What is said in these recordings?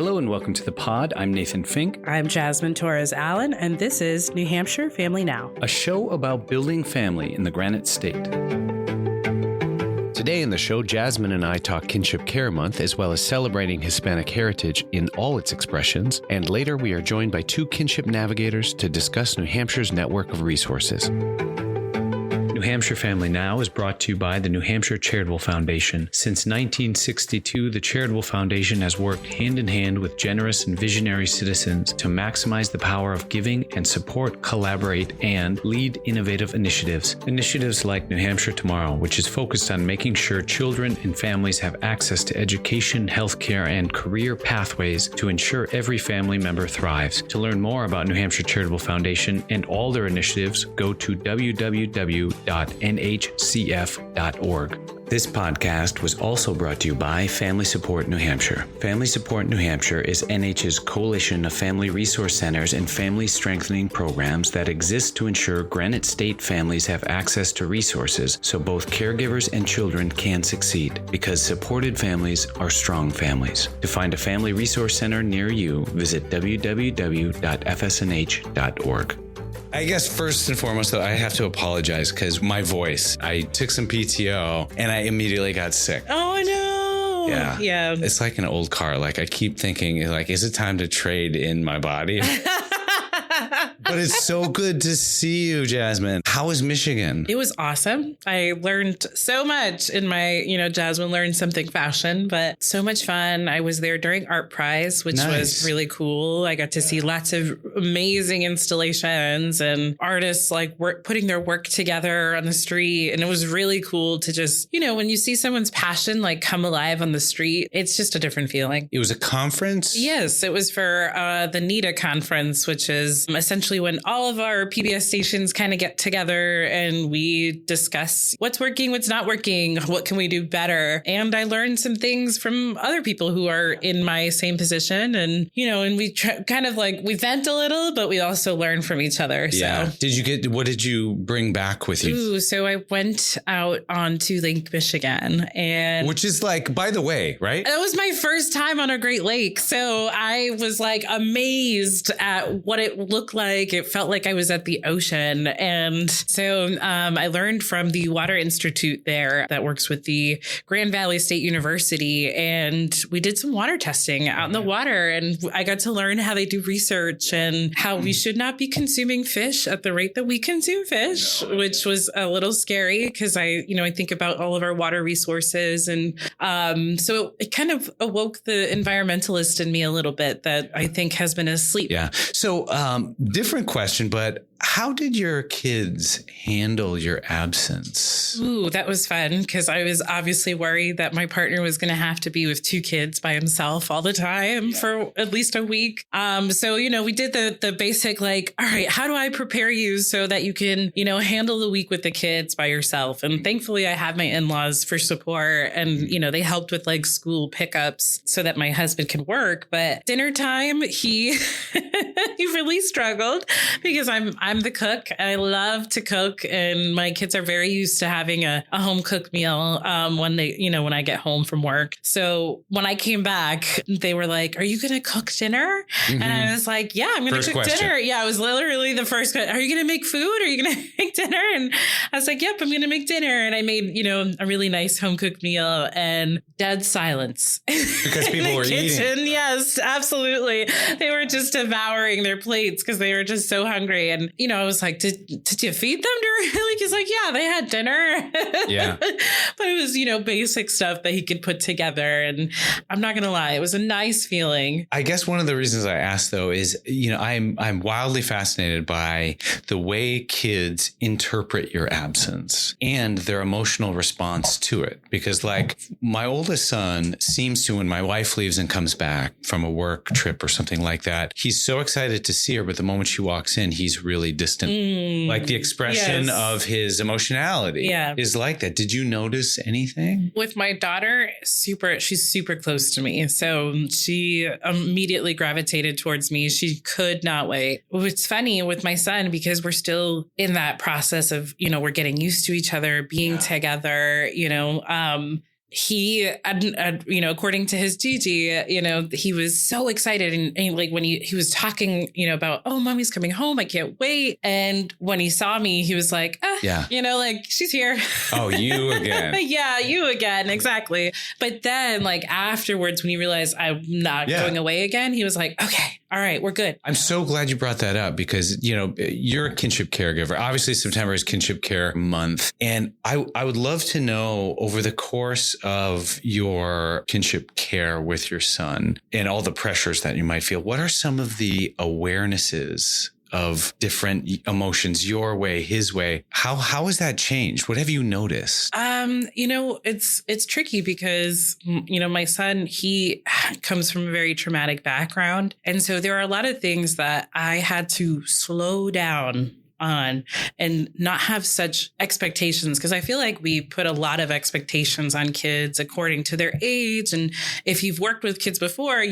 Hello and welcome to the pod. I'm Nathan Fink. I'm Jasmine Torres-Allen, and this is New Hampshire Family Now, a show about building family in the Granite State. Today in the show, Jasmine and I talk Kinship Care Month, as well as celebrating Hispanic heritage in all its expressions. And later, we are joined by two kinship navigators to discuss New Hampshire's network of resources. New Hampshire Family Now is brought to you by the New Hampshire Charitable Foundation. Since 1962, the Charitable Foundation has worked hand in hand with generous and visionary citizens to maximize the power of giving and support, collaborate, and lead innovative initiatives. Initiatives like New Hampshire Tomorrow, which is focused on making sure children and families have access to education, healthcare, and career pathways to ensure every family member thrives. To learn more about New Hampshire Charitable Foundation and all their initiatives, go to www.nhcf.org. This podcast was also brought to you by Family Support New Hampshire. Family Support New Hampshire is NH's coalition of family resource centers and family strengthening programs that exist to ensure Granite State families have access to resources so both caregivers and children can succeed, because supported families are strong families. To find a family resource center near you, visit www.fsnh.org. I guess first and foremost, though, I have to apologize because my voice, I took some PTO and I immediately got sick. Oh, no. Yeah. It's like an old car. Like I keep thinking, like, is it time to trade in my body? But it's so good to see you, Jasmine. How was Michigan? It was awesome. I learned so much in my, Jasmine learned something fashion, but so much fun. I was there during Art Prize, which was really cool. I got to see lots of amazing installations and artists putting their work together on the street. And it was really cool to just, when you see someone's passion come alive on the street, it's just a different feeling. It was a conference? Yes, it was for the NEDA conference, which is essentially when all of our PBS stations kind of get together and we discuss what's working, what's not working, what can we do better. And I learned some things from other people who are in my same position. And, and we we vent a little, but we also learn from each other. Yeah. So what did you bring back with you? So I went out onto Lake Michigan, and which is by the way, right? That was my first time on a Great Lake. So I was amazed at what it looked like. It felt like I was at the ocean. And so I learned from the Water Institute there that works with the Grand Valley State University. And we did some water testing out in the water. And I got to learn how they do research and how we should not be consuming fish at the rate that we consume fish, which was a little scary because I think about all of our water resources. And so it kind of awoke the environmentalist in me a little bit that I think has been asleep. Yeah. So different question, but how did your kids handle your absence? Ooh, that was fun because I was obviously worried that my partner was going to have to be with two kids by himself all the time for at least a week. So, we did the basic, all right, how do I prepare you so that you can, handle the week with the kids by yourself? And thankfully I have my in-laws for support and, they helped with school pickups so that my husband can work. But dinner time, he really struggled because I'm the cook. I love to cook, and my kids are very used to having a home cooked meal when when I get home from work. So when I came back, they were like, "Are you going to cook dinner?" Mm-hmm. And I was like, "Yeah, I'm going to cook dinner." Yeah, it was literally the first question. Are you going to make food? Are you going to make dinner? And I was like, "Yep, I'm going to make dinner." And I made a really nice home cooked meal, and dead silence because people were eating. Yes, absolutely. They were just devouring their plates because they were just so hungry. And I was like, did you feed them during the week? He's like, yeah, they had dinner. Yeah. But it was, basic stuff that he could put together. And I'm not going to lie, it was a nice feeling. I guess one of the reasons I asked, though, is, I'm wildly fascinated by the way kids interpret your absence and their emotional response to it. Because my oldest son seems to, when my wife leaves and comes back from a work trip or something like that, he's so excited to see her. But the moment she walks in, he's really distant. The expression of his emotionality is like that. Did you notice anything? With my daughter, she's super close to me. So she immediately gravitated towards me. She could not wait. It's funny with my son because we're still in that process of, we're getting used to each other, being together, he, according to his Gigi, he was so excited. And like when he was talking, about, oh, mommy's coming home. I can't wait. And when he saw me, he was like, like she's here. Oh, you again. Yeah, you again. Exactly. But then like afterwards, when he realized I'm not going away again, he was like, okay, all right, we're good. I'm so glad you brought that up because, you're a kinship caregiver. Obviously, September is Kinship Care Month. And I would love to know over the course of your kinship care with your son and all the pressures that you might feel, what are some of the awarenesses of different emotions, your way, his way? How has that changed? What have you noticed? It's tricky because, my son, he comes from a very traumatic background. And so there are a lot of things that I had to slow down on and not have such expectations, because I feel like we put a lot of expectations on kids according to their age. And if you've worked with kids before,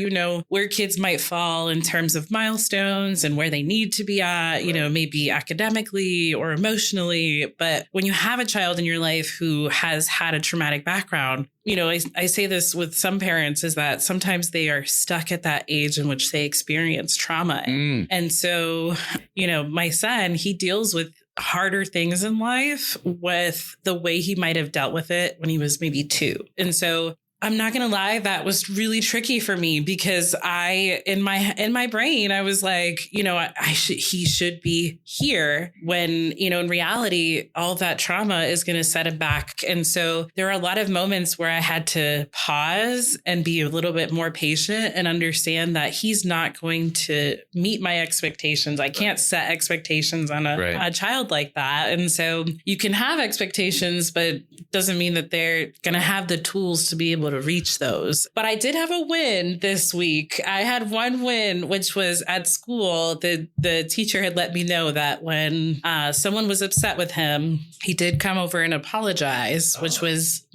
where kids might fall in terms of milestones and where they need to be at, maybe academically or emotionally. But when you have a child in your life who has had a traumatic background, I say this with some parents is that sometimes they are stuck at that age in which they experience trauma. And so, my son, he deals with harder things in life with the way he might have dealt with it when he was maybe 2. And so I'm not going to lie, that was really tricky for me because in my brain, I was like, he should be here when, in reality, all of that trauma is going to set him back. And so there are a lot of moments where I had to pause and be a little bit more patient and understand that he's not going to meet my expectations. I can't set expectations on a child like that. And so you can have expectations, but doesn't mean that they're going to have the tools to be able to reach those. But I did have a win this week. I had one win, which was at school. The teacher had let me know that when someone was upset with him, he did come over and apologize, which was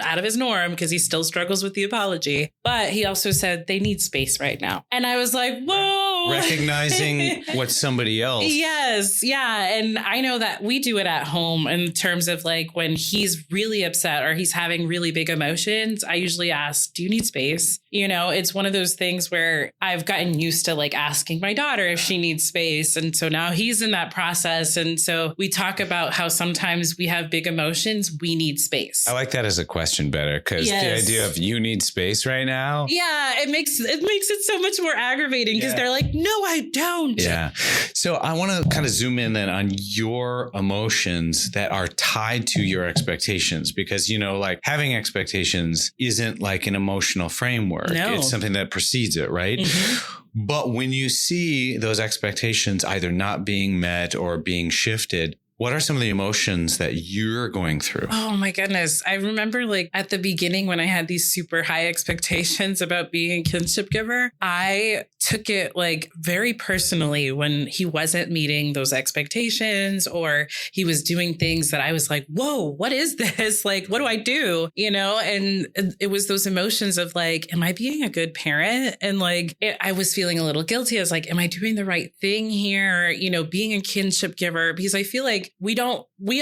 out of his norm because he still struggles with the apology. But he also said they need space right now. And I was like, whoa. Recognizing what somebody else. Yes. Yeah. And I know that we do it at home in terms of like when he's really upset or he's having really big emotions, I usually ask, do you need space? It's one of those things where I've gotten used to like asking my daughter if she needs space. And so now he's in that process. And so we talk about how sometimes we have big emotions. We need space. I like that as a question better because the idea of you need space right now. Yeah. It makes it so much more aggravating because they're like, no, I don't. Yeah. So I want to kind of zoom in then on your emotions that are tied to your expectations, because, like having expectations isn't like an emotional framework. No. It's something that precedes it, right? Mm-hmm. But when you see those expectations either not being met or being shifted, what are some of the emotions that you're going through? Oh, my goodness. I remember like at the beginning when I had these super high expectations about being a kinship giver, I took it like very personally when he wasn't meeting those expectations or he was doing things that I was like, whoa, what is this? Like, what do I do? And it was those emotions of like, am I being a good parent? And like, I was feeling a little guilty. I was like, am I doing the right thing here? Being a kinship giver, because I feel like we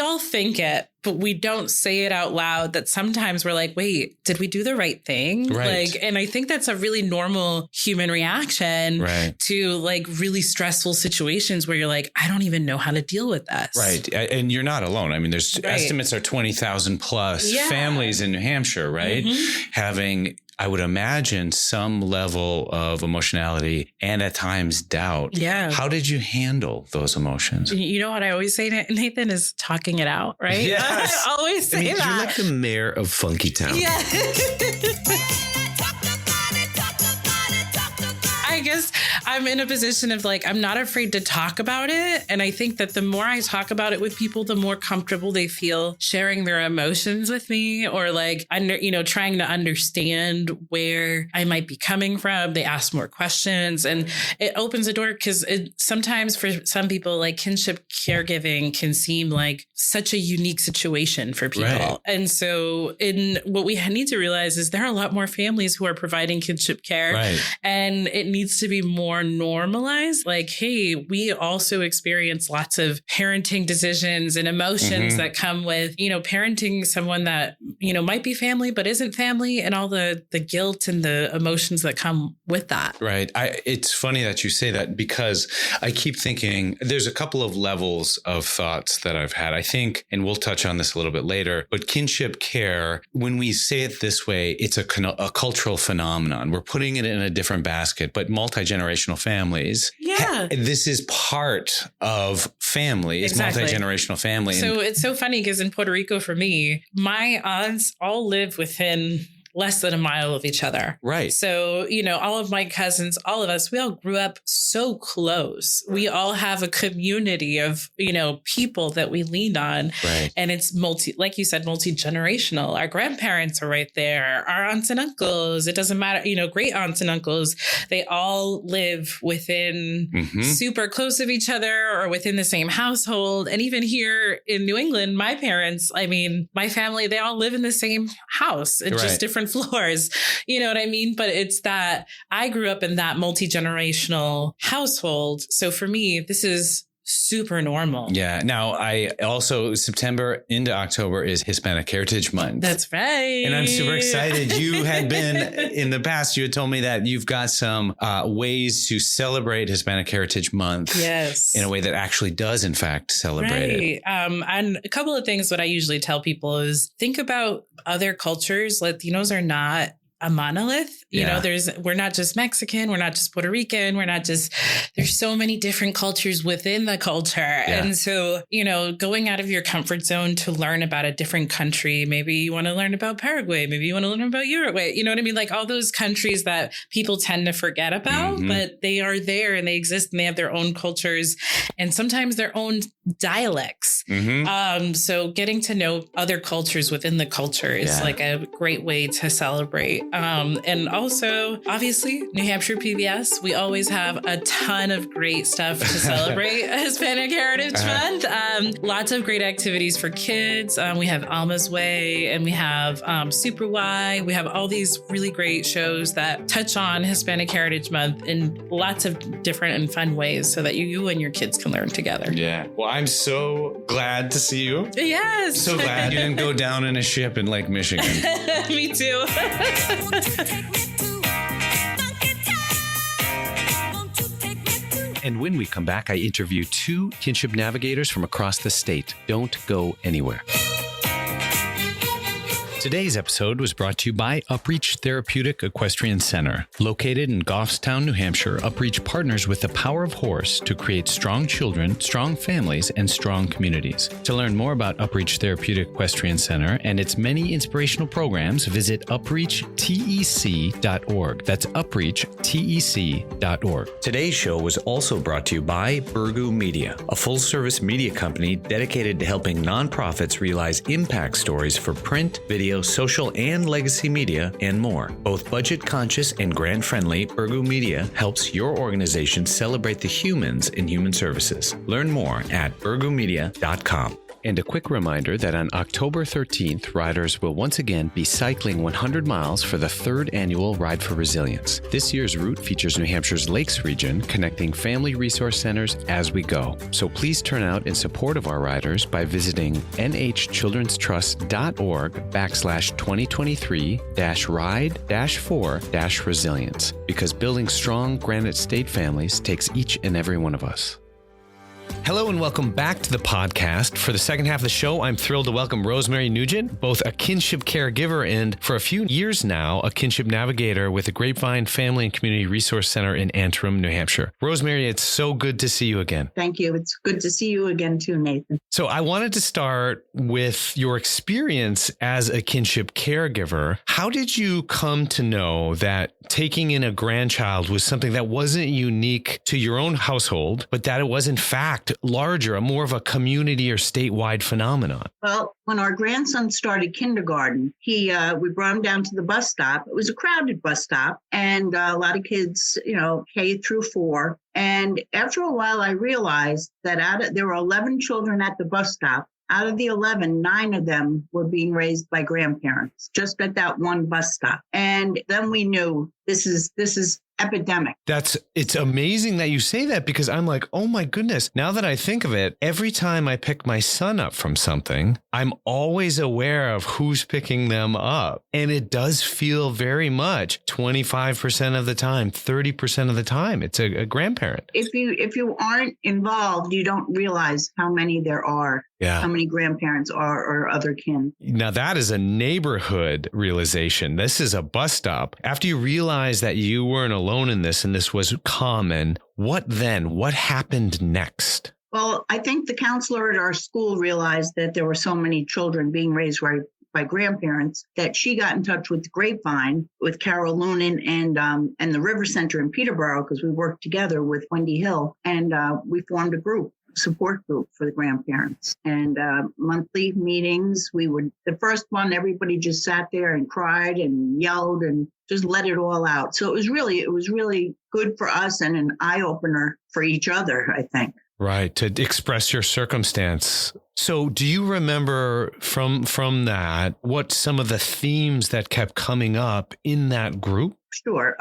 all think it, but we don't say it out loud, that sometimes we're like, wait, did we do the right thing? Right. And I think that's a really normal human reaction to like really stressful situations where you're like, I don't even know how to deal with this. Right. And you're not alone. I mean, there's estimates are 20,000 plus families in New Hampshire, right? Mm-hmm. Having, I would imagine, some level of emotionality and at times doubt. Yeah. How did you handle those emotions? You know what I always say, Nathan, is talking it out, right? Yes. I always say that. You're like the mayor of Funky Town. Yeah. I guess I'm in a position of like, I'm not afraid to talk about it. And I think that the more I talk about it with people, the more comfortable they feel sharing their emotions with me or like, trying to understand where I might be coming from. They ask more questions and it opens a door because sometimes for some people, like kinship caregiving can seem like such a unique situation for people. Right. And so what we need to realize is there are a lot more families who are providing kinship care and it needs to be more more normalized. Like, hey, we also experience lots of parenting decisions and emotions that come with, parenting someone that, might be family, but isn't family, and all the guilt and the emotions that come with that. Right. It's funny that you say that, because I keep thinking there's a couple of levels of thoughts that I've had. I think, and we'll touch on this a little bit later, but kinship care, when we say it this way, it's a cultural phenomenon. We're putting it in a different basket, but multi-generational families. Yeah. This is part of family. It's multi-generational family. So it's so funny because in Puerto Rico, for me, my aunts all live within less than a mile of each other. Right. So, all of my cousins, all of us, we all grew up so close. We all have a community of, people that we leaned on. Right. And it's like you said, multi-generational. Our grandparents are right there. Our aunts and uncles, it doesn't matter, great aunts and uncles, they all live within super close of each other or within the same household. And even here in New England, my parents, my family, they all live in the same house. It's just different floors. You know what I mean? But it's that I grew up in that multi-generational household. So for me, this is super normal. Yeah. Now, I also, September into October is Hispanic Heritage Month. That's right. And I'm super excited. You had been, in the past, you had told me that you've got some ways to celebrate Hispanic Heritage Month. Yes. In a way that actually does, in fact, celebrate it. And a couple of things what I usually tell people is think about other cultures. Latinos are not a monolith. We're not just Mexican. We're not just Puerto Rican. There's so many different cultures within the culture. Yeah. And so, going out of your comfort zone to learn about a different country, maybe you want to learn about Paraguay, maybe you want to learn about Uruguay, you know what I mean? Like all those countries that people tend to forget about, but they are there and they exist and they have their own cultures and sometimes their own dialects. So getting to know other cultures within the culture is like a great way to celebrate. And also, obviously, New Hampshire PBS, we always have a ton of great stuff to celebrate Hispanic Heritage Month. Lots of great activities for kids. We have Alma's Way and we have Super Y. We have all these really great shows that touch on Hispanic Heritage Month in lots of different and fun ways so that you and your kids can learn together. Yeah. Well, I'm so glad to see you. Yes. So glad you didn't go down in a ship in Lake Michigan. Me too. And when we come back, I interview two kinship navigators from across the state. Don't go anywhere. Today's episode was brought to you by Upreach Therapeutic Equestrian Center. Located in Goffstown, New Hampshire, Upreach partners with the Power of Horse to create strong children, strong families, and strong communities. To learn more about Upreach Therapeutic Equestrian Center and its many inspirational programs, visit upreachtec.org. That's upreachtec.org. Today's show was also brought to you by Burgoo Media, a full-service media company dedicated to helping nonprofits realize impact stories for print, video, social, and legacy media, and more. Both budget-conscious and grant-friendly, Burgoo Media helps your organization celebrate the humans in human services. Learn more at burgoomedia.com. And a quick reminder that on October 13th, riders will once again be cycling 100 miles for the third annual Ride for Resilience. This year's route features New Hampshire's Lakes region, connecting family resource centers as we go. So please turn out in support of our riders by visiting nhchildrenstrust.org/2023-ride-4-resilience, because building strong Granite State families takes each and every one of us. Hello and welcome back to the podcast. For the second half of the show, I'm thrilled to welcome Rosemary Nugent, both a kinship caregiver and, for a few years now, a kinship navigator with the Grapevine Family and Community Resource Center in Antrim, New Hampshire. Rosemary, it's so good to see you again. Thank you. It's good to see you again too, Nathan. So I wanted to start with your experience as a kinship caregiver. How did you come to know that taking in a grandchild was something that wasn't unique to your own household, but that it was in fact larger, more of a community or statewide phenomenon? Well, when our grandson started kindergarten, we brought him down to the bus stop. It was a crowded bus stop and a lot of kids, K through 4. And after a while, I realized that there were 11 children at the bus stop. Out of the 11, 9 of them were being raised by grandparents, just at that one bus stop. And then we knew this is epidemic. It's amazing that you say that, because I'm like, oh my goodness. Now that I think of it, every time I pick my son up from something, I'm always aware of who's picking them up. And it does feel very much 25% of the time, 30% of the time, it's a grandparent. If you aren't involved, you don't realize how many there are. Yeah. How many grandparents are or other kin. Now that is a neighborhood realization. This is a bus stop. After you realize that you weren't alone in this and this was common, what then? What happened next? Well, I think the counselor at our school realized that there were so many children being raised by grandparents that she got in touch with the Grapevine, with Carol Lunan and the River Center in Peterborough, because we worked together with Wendy Hill, and we formed a support group for the grandparents. And monthly meetings, the first one, everybody just sat there and cried and yelled and just let it all out. So it was really good for us and an eye opener for each other, I think. Right, to express your circumstance. So do you remember from that, what some of the themes that kept coming up in that group? Sure.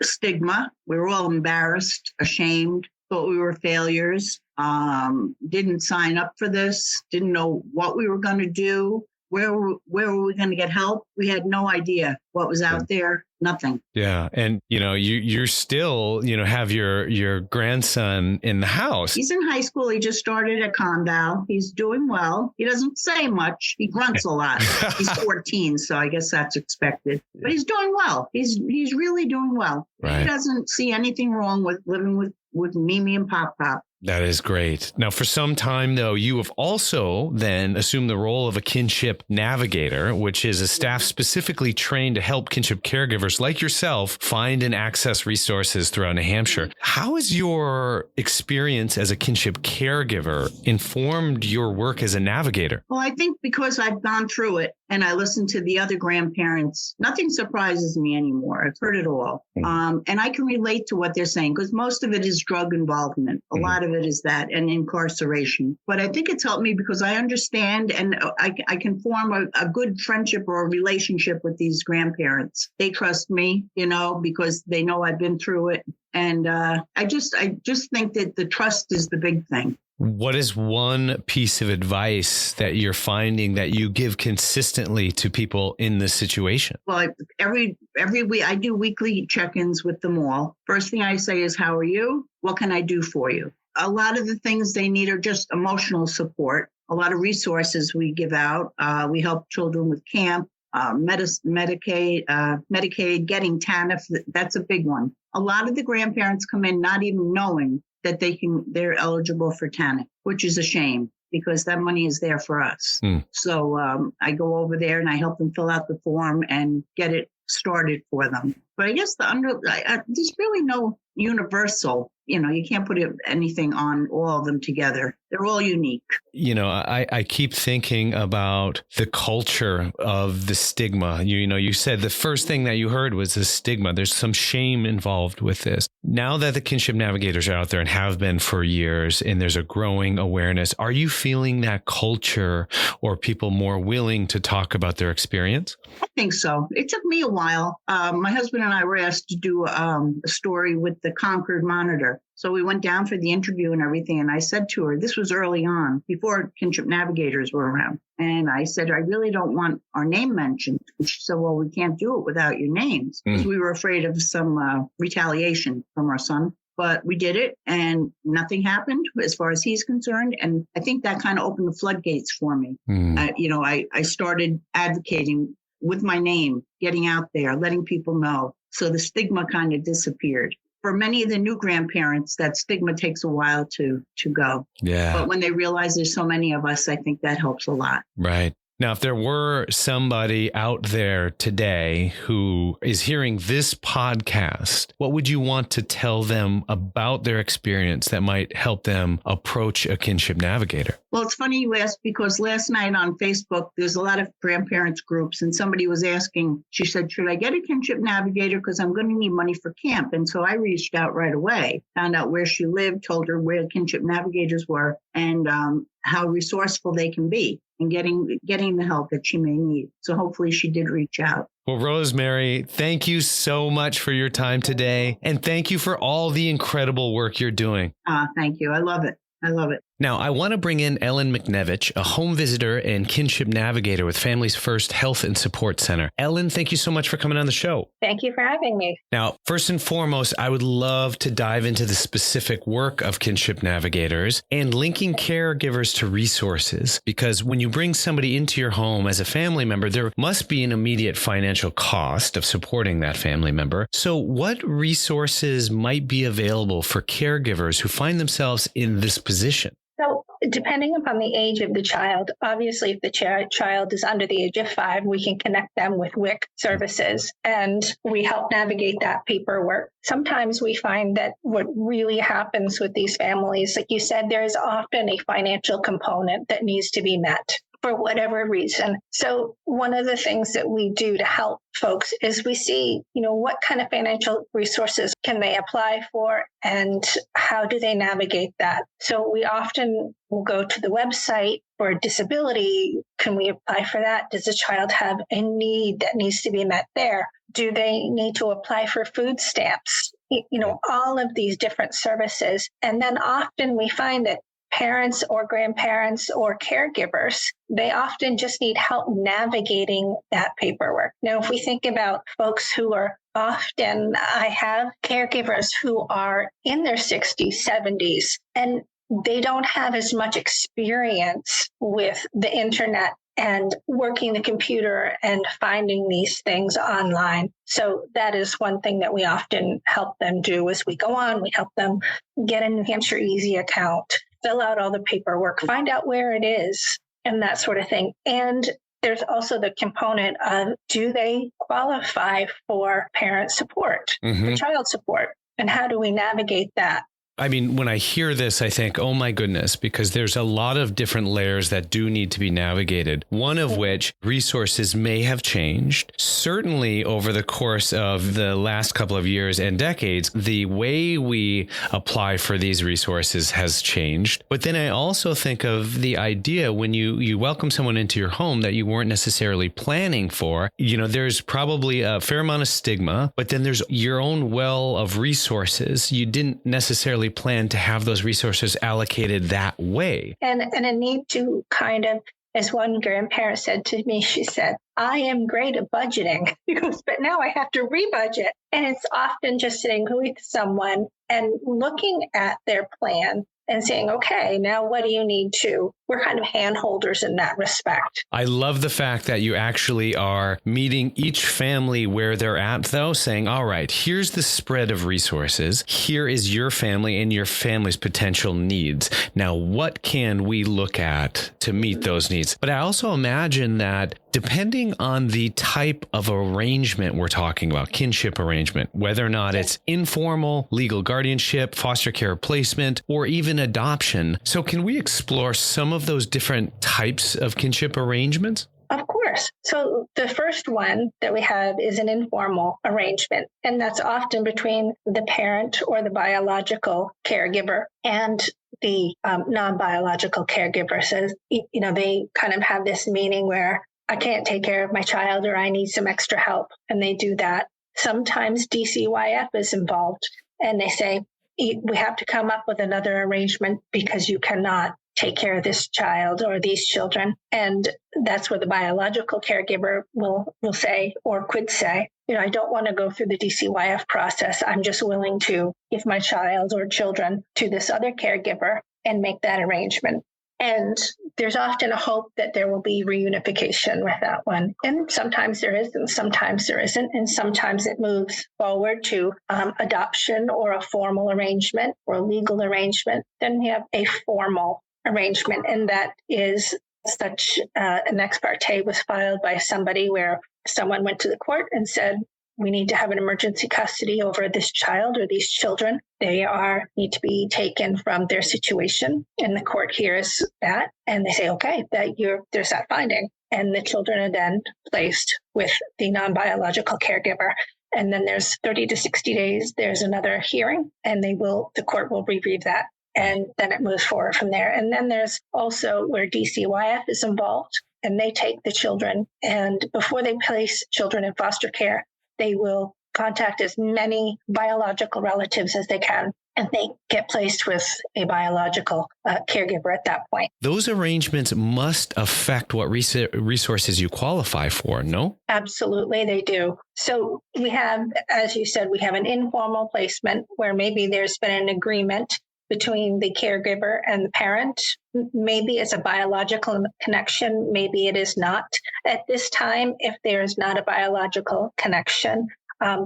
Stigma. We were all embarrassed, ashamed, thought we were failures, didn't sign up for this, didn't know what we were going to do. Where were we going to get help? We had no idea what was out there. Nothing. Yeah. And, you're still, have your grandson in the house. He's in high school. He just started at Conval. He's doing well. He doesn't say much. He grunts a lot. He's 14, so I guess that's expected. But he's doing well. He's really doing well. Right. He doesn't see anything wrong with living with Mimi and Pop Pop. That is great. Now, for some time, though, you have also then assumed the role of a kinship navigator, which is a staff specifically trained to help kinship caregivers like yourself find and access resources throughout New Hampshire. How has your experience as a kinship caregiver informed your work as a navigator? Well, I think because I've gone through it and I listen to the other grandparents, nothing surprises me anymore. I've heard it all. And I can relate to what they're saying, because most of it is drug involvement. A lot of it is that, and incarceration. But I think it's helped me because I understand and I can form a good friendship or a relationship with these grandparents. They trust me, because they know I've been through it. And I just think that the trust is the big thing. What is one piece of advice that you're finding that you give consistently to people in this situation? Well, every week I do weekly check-ins with them all. First thing I say is, how are you? What can I do for you? A lot of the things they need are just emotional support. A lot of resources we give out. We help children with camp, Medicaid, getting TANF. That's a big one. A lot of the grandparents come in not even knowing that they're eligible for TANF, which is a shame because that money is there for us. So I go over there and I help them fill out the form and get it started for them. But I guess there's really no universal, you can't put anything on all of them together. They're all unique. I keep thinking about the culture of the stigma. You said the first thing that you heard was the stigma. There's some shame involved with this. Now that the kinship navigators are out there and have been for years, and there's a growing awareness, are you feeling that culture or people more willing to talk about their experience? I think so. It took me a while. My husband and I were asked to do a story with the Concord Monitor. So we went down for the interview and everything. And I said to her, this was early on, before kinship navigators were around. And I said, I really don't want our name mentioned. And she said, well, we can't do it without your names, because we were afraid of some retaliation from our son. But we did it and nothing happened as far as he's concerned. And I think that kind of opened the floodgates for me. I started advocating with my name, getting out there, letting people know. So the stigma kind of disappeared. For many of the new grandparents, that stigma takes a while to go. Yeah. But when they realize there's so many of us, I think that helps a lot. Right. Now, if there were somebody out there today who is hearing this podcast, what would you want to tell them about their experience that might help them approach a kinship navigator? Well, it's funny you asked, because last night on Facebook, there's a lot of grandparents groups, and somebody was asking, she said, should I get a kinship navigator? Because I'm going to need money for camp. And so I reached out right away, found out where she lived, told her where kinship navigators were, and how resourceful they can be. and getting the help that she may need. So hopefully she did reach out. Well, Rosemary, thank you so much for your time today. And thank you for all the incredible work you're doing. Thank you. I love it. I love it. Now, I want to bring in Ellen McNevich, a home visitor and kinship navigator with Families First Health and Support Center. Ellen, thank you so much for coming on the show. Thank you for having me. Now, first and foremost, I would love to dive into the specific work of kinship navigators and linking caregivers to resources, because when you bring somebody into your home as a family member, there must be an immediate financial cost of supporting that family member. So what resources might be available for caregivers who find themselves in this position? So depending upon the age of the child, obviously if the child is under the age of 5, we can connect them with WIC services and we help navigate that paperwork. Sometimes we find that what really happens with these families, like you said, there is often a financial component that needs to be met for whatever reason. So one of the things that we do to help folks is we see, what kind of financial resources can they apply for and how do they navigate that? So we often will go to the website for disability. Can we apply for that? Does the child have a need that needs to be met there? Do they need to apply for food stamps? All of these different services. And then often we find that parents or grandparents or caregivers, they often just need help navigating that paperwork. Now, if we think about folks who are often, I have caregivers who are in their 60s, 70s, and they don't have as much experience with the internet and working the computer and finding these things online. So that is one thing that we often help them do as we go on. We help them get a New Hampshire Easy account, fill out all the paperwork, find out where it is, and that sort of thing. And there's also the component of, do they qualify for parent support, for child support? And how do we navigate that? I mean, when I hear this, I think, oh my goodness, because there's a lot of different layers that do need to be navigated. One of which resources may have changed. Certainly over the course of the last couple of years and decades, the way we apply for these resources has changed. But then I also think of the idea when you welcome someone into your home that you weren't necessarily planning for, there's probably a fair amount of stigma, but then there's your own well of resources. You didn't necessarily plan to have those resources allocated that way. And a need to kind of, as one grandparent said to me, she said, I am great at budgeting. She goes, but now I have to rebudget. And it's often just sitting with someone and looking at their plan and saying, okay, now what do you need to? We're kind of hand holders in that respect. I love the fact that you actually are meeting each family where they're at, though, saying, all right, here's the spread of resources. Here is your family and your family's potential needs. Now, what can we look at to meet those needs? But I also imagine that depending on the type of arrangement we're talking about, kinship arrangement, whether or not it's informal, legal guardianship, foster care placement, or even adoption. So can we explore some of those different types of kinship arrangements? Of course. So the first one that we have is an informal arrangement, and that's often between the parent or the biological caregiver and the non-biological caregiver. So, they kind of have this meaning where I can't take care of my child or I need some extra help, and they do that. Sometimes DCYF is involved, and they say, we have to come up with another arrangement because you cannot take care of this child or these children. And that's where the biological caregiver will say, or could say, I don't want to go through the DCYF process. I'm just willing to give my child or children to this other caregiver and make that arrangement. And there's often a hope that there will be reunification with that one. And sometimes there is, and sometimes there isn't. And sometimes it moves forward to adoption or a formal arrangement or a legal arrangement. Then we have a formal arrangement, and that is such an ex parte was filed by somebody where someone went to the court and said, we need to have an emergency custody over this child or these children. They need to be taken from their situation. And the court hears that and they say, okay, there's that finding. And the children are then placed with the non-biological caregiver. And then there's 30 to 60 days, there's another hearing, and the court will review that. and then it moves forward from there. And then there's also where DCYF is involved, and they take the children, and before they place children in foster care, they will contact as many biological relatives as they can, and they get placed with a biological caregiver at that point. Those arrangements must affect what resources you qualify for, no? Absolutely, they do. So we have, as you said, we have an informal placement where maybe there's been an agreement between the caregiver and the parent. Maybe it's a biological connection, maybe it is not. At this time, if there's not a biological connection,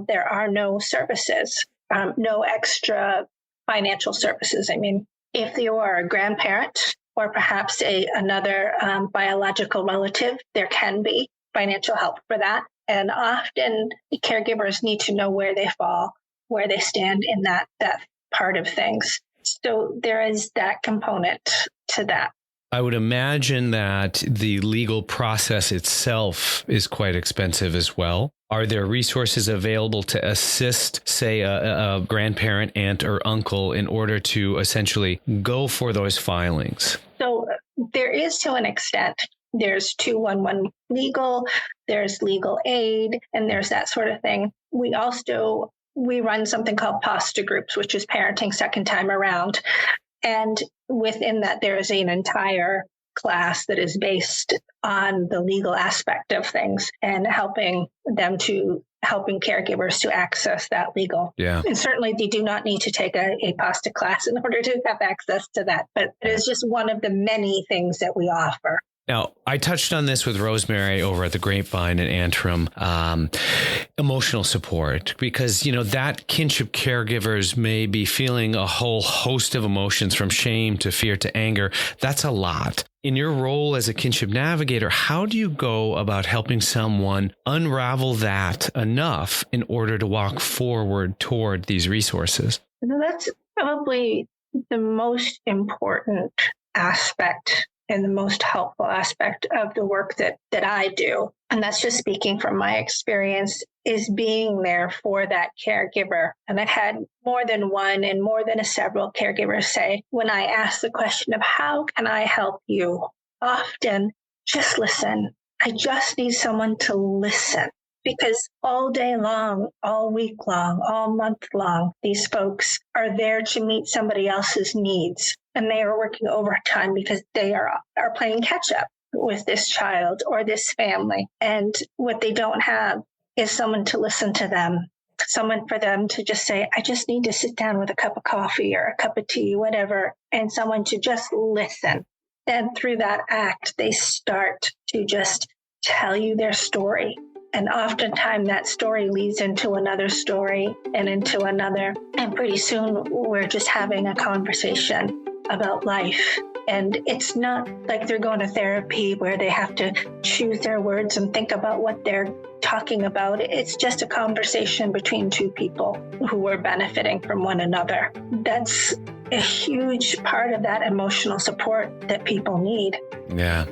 there are no services, no extra financial services. I mean, if you are a grandparent or perhaps another biological relative, there can be financial help for that. And often caregivers need to know where they fall, where they stand in that part of things. So there is that component to that. I would imagine that the legal process itself is quite expensive as well. Are there resources available to assist, say, a grandparent, aunt, or uncle in order to essentially go for those filings? So there is, to an extent. There's 211 legal, there's legal aid, and there's that sort of thing. We run something called PASTA groups, which is parenting second time around. And within that, there is an entire class that is based on the legal aspect of things and helping caregivers to access that legal. Yeah. And certainly they do not need to take a PASTA class in order to have access to that. But it is just one of the many things that we offer. Now, I touched on this with Rosemary over at the Grapevine in Antrim, emotional support, because, that kinship caregivers may be feeling a whole host of emotions from shame to fear to anger. That's a lot. In your role as a kinship navigator, how do you go about helping someone unravel that enough in order to walk forward toward these resources? That's probably the most important aspect and the most helpful aspect of the work that I do. And that's just speaking from my experience, is being there for that caregiver. And I've had more than one and more than several caregivers say, when I ask the question of how can I help you, often just listen. I just need someone to listen. Because all day long, all week long, all month long, these folks are there to meet somebody else's needs. And they are working overtime because they are playing catch up with this child or this family. And what they don't have is someone to listen to them, someone for them to just say, I just need to sit down with a cup of coffee or a cup of tea, whatever, and someone to just listen. And through that act, they start to just tell you their story. And oftentimes that story leads into another story and into another. And pretty soon we're just having a conversation about life. And it's not like they're going to therapy where they have to choose their words and think about what they're talking about. It's just a conversation between two people who are benefiting from one another. That's a huge part of that emotional support that people need. Yeah.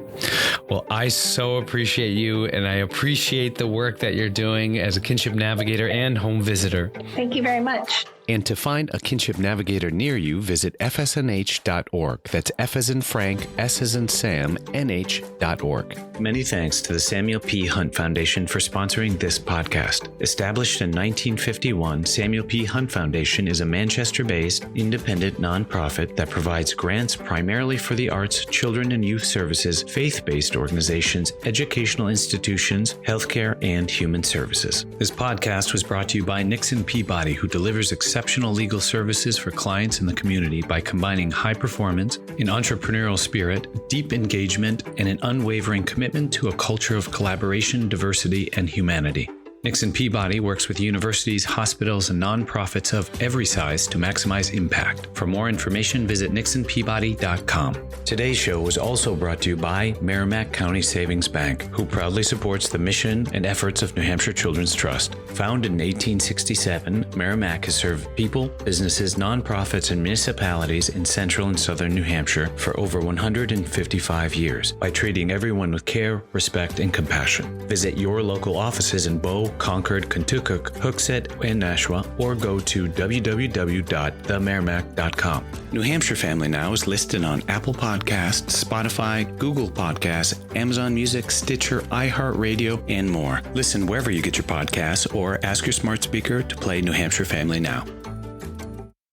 Well, I so appreciate you, and I appreciate the work that you're doing as a kinship navigator and home visitor. Thank you very much. And to find a kinship navigator near you, visit fsnh.org. That's F as in Frank, S as in Sam, nh.org. Many thanks to the Samuel P. Hunt Foundation for sponsoring this podcast. Established in 1951, Samuel P. Hunt Foundation is a Manchester-based, independent nonprofit that provides grants primarily for the arts, children and youth services, faith-based organizations, educational institutions, healthcare, and human services. This podcast was brought to you by Nixon Peabody, who delivers exceptional legal services for clients in the community by combining high performance, an entrepreneurial spirit, deep engagement, and an unwavering commitment to a culture of collaboration, diversity, and humanity. Nixon Peabody works with universities, hospitals, and nonprofits of every size to maximize impact. For more information, visit nixonpeabody.com. Today's show was also brought to you by Merrimack County Savings Bank, who proudly supports the mission and efforts of New Hampshire Children's Trust. Founded in 1867, Merrimack has served people, businesses, nonprofits, and municipalities in central and southern New Hampshire for over 155 years by treating everyone with care, respect, and compassion. Visit your local offices in Bow, Concord, Kentucky, Hooksett, and Nashua, or go to www.themerrimack.com. New Hampshire Family Now is listed on Apple Podcasts, Spotify, Google Podcasts, Amazon Music, Stitcher, iHeartRadio, and more. Listen wherever you get your podcasts or ask your smart speaker to play New Hampshire Family Now.